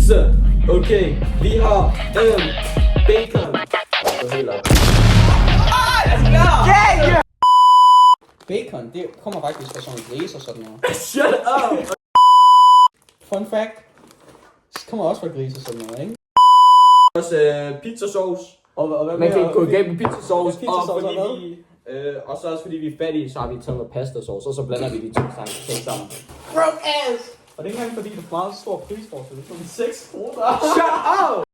pizza. Okay, vi har bacon. Bacon, det kommer faktisk fra sådan en grise og sådan noget. Shut up! Fun fact. Det kommer også fra grise og sådan noget, ikke? Også pizzasauce. Og hvad Man kan mere? gå igennem med pizzasauce, Pizzasauce og hvad? og så også fordi vi er fattige, så har vi taget noget pastasauce, og så blander vi de to ting sammen. Broke ass! Og det er ikke engang fordi, det er meget stor prisforskel. Det er sådan 6 kroner. Shut up!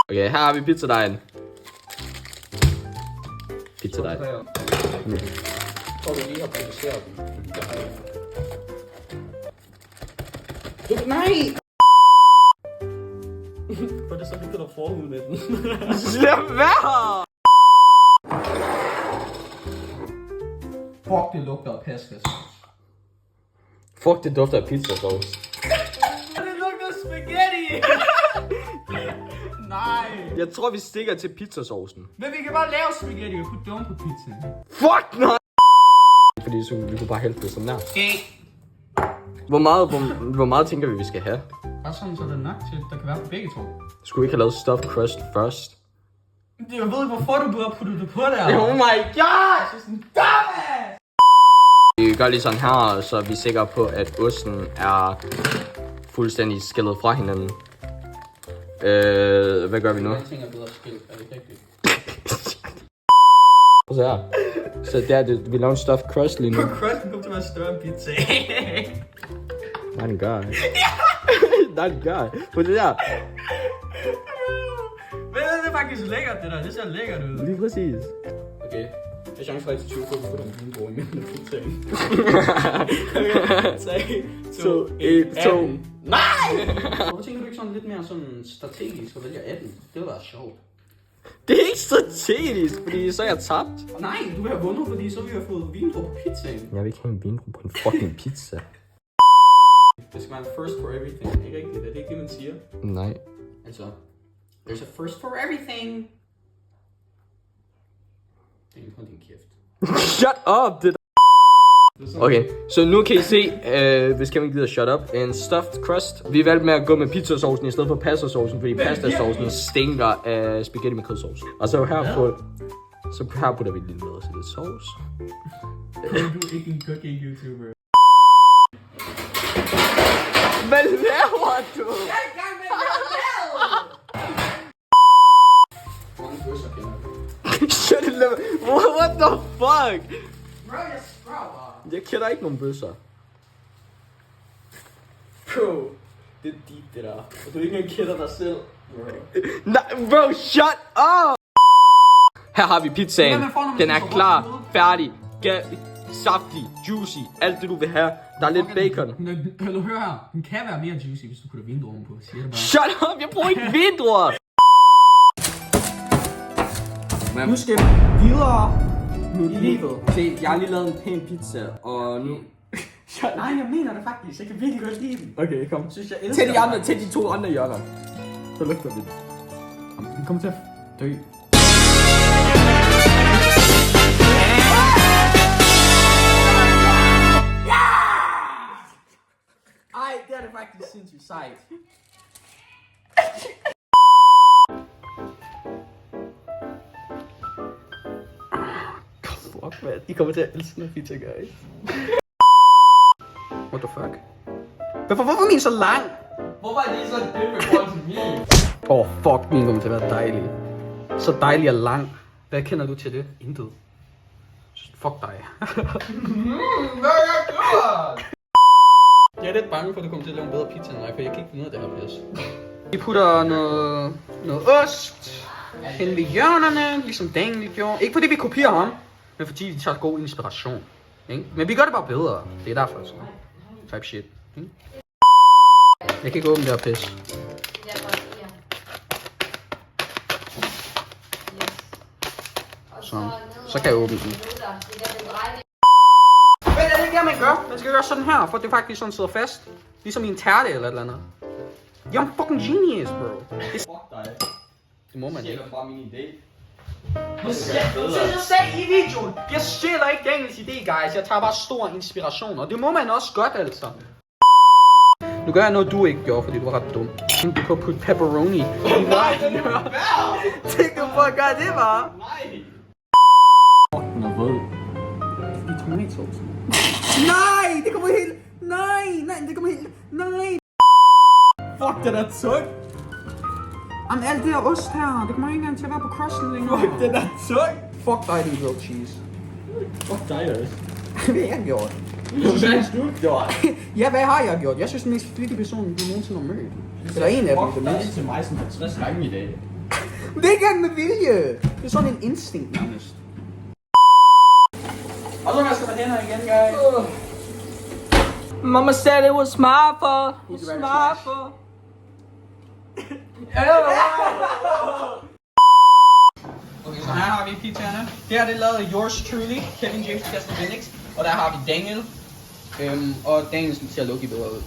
Okay, her har vi pizzadejen. Pizzadej. Tror du lige har produceret den? Nej! For det er så lige der forhud med den. Lad være! Fuck, det lugter af pastasauce. Fuck, det dufter af pizzasauce. Det lugter spaghetti! Nej! Jeg tror, vi stikker til pizzasaucen. Men vi kan bare lave spaghetti og putte dem på pizzaen. Fuck nej! Fordi så vi kunne bare hælde det sådan der. Okay. Hvor meget tænker vi skal have? Bare sådan, så det er nok til, at der kan være på begge to. Skulle vi ikke have lavet stuffed crust først? Jeg ved ikke, hvorfor du bare putter det på der. Oh my god! Det er sådan, dumbass! Vi gør lige sådan her, så vi er sikre på, at osten er fuldstændig skillet fra hinanden. Hvad gør vi nu? Alting er bedre skilt, er det ikke rigtigt? Prøv så her. Så der, vi laver en stuffed crust lige nu. Crusten kommer til at være større end pizza. Nej, den gør ikke. Nej, den gør ikke. Prøv det der. Men det er faktisk lækkert, det der. Det ser lækkert ud. Lige præcis. Okay. Det er chance for 20 for at få den vingård i midten af pizzaen. 3, 2, 1, 2. Nej! Hvorfor tænker du ikke sådan lidt mere sådan strategisk og vælger 18? Det var da sjovt. Det er ikke strategisk, fordi så er jeg tabt. Nej, du vil have vundet, fordi så vil jeg have fået vingård på pizzaen. Jeg vil ikke have en vindru på en fucking pizza. Det skal være en first for everything. Ikke rigtigt? Er det ikke det, man siger? Nej. Altså, there's a first for everything. Det er kun din kæft. Shut up! Det okay, så nu kan I se, hvis Kevin gider shut up, en stuffed crust. Vi valgte med at gå med pizzasaucen i stedet for pastasaucen, fordi pastasaucen stinker af spaghetti med kødsauce. Og så her putter vi lidt med til lidt sauce. Du er ikke en cooking YouTuber. Hvad laver du? Jeg er i gang med at Hvor mange bøsser kender du? Shut it up! What the fuck? Bro, jeg spørger bare. Jeg kender ikke nogen bøsser. Bro, det er deep det der. Og du ikke engang kender dig selv. Bro. Nej, bro, shut up! Her har vi pizzaen. Den er klar, færdig, saftig, juicy, alt det du vil have. Der er lidt bacon. Kan du høre her? Den kan være mere juicy, hvis du putter vindruer på. Siger det bare. Shut up, jeg bruger ikke vindruer. Nu skal vi videre i livet. Se, jeg har lige lavet en pæn pizza, og nu... Nej, jeg mener det faktisk. Jeg kan virkelig godt lide den. Okay, kom. Synes, jeg elsker Tag de to andre hjørner. Så lugter vi. Den kommer til at dø. Ej, det er det faktisk sindssygt sejt. Fuck, man. I kommer til at elske den pizza, guys. What the fuck? Hvorfor er min så lang? Hvorfor er det så dybt i forhold til min? Fuck, min kommer til at være dejlig. Så dejlig og lang. Hvad kender du til det? Intet. Fuck dig. Hvad er jeg gjort? Jeg er lidt bange for, at du kommer til at lave en bedre pizza end mig, for jeg kan ikke finde ud af det her pis. Vi putter noget ost hen ved hjørnerne, ligesom Daniel gjorde. Ikke fordi vi kopierer ham, men fordi vi tager god inspiration. Ikke? Men vi gør det bare bedre. Det er derfor så. Type shit. Ikke? Jeg kan ikke åbne det her pis. Så kan jeg åbne den. Hvad er det ikke, man gør? Man skal gøre sådan her, for det faktisk sådan sidder fast. Ligesom i en tærte eller et eller andet. Jeg er fucking genius, bro. Fuck dig. Det må man ikke. Det er bare min idé. Jeg sagde i videoen, jeg stjæler ikke Daniels idé, guys. Jeg tager bare stor inspiration, og det må man også godt, altså. Nu gør jeg noget, du ikke gjorde, fordi du var ret dum. Du kunne putte pepperoni. Nej, tænk du på at gøre det, bare. Den er våd. I tomatsauce. Nej, det kommer helt... Nej, det kommer helt... Nej. Fuck, den er tung. Jamen, alt det her ost her, det kommer ikke engang til at være på crusten længere. Fuck, den er tung. Fuck dig, din grilled cheese. Fuck dig også. Hvad har jeg gjort? Du gjort. Ja, hvad har jeg gjort? Jeg synes, den mest flittige person, du nogensinde har mødt. Eller en af dem, Fuck, der er til mig sådan 50 gange i dag. Men det er ikke engang med vilje. Det er sådan en instinkt nærmest. Og så vasker man hænder igen, guys. Mama said it was my fault. It was my fault. Okay, så her har vi pizzaerne. Det her det er lavet af yours truly, Kevin James Castellinix. Og der har vi Daniel. Og Daniel skal til at lukke i bedre ud.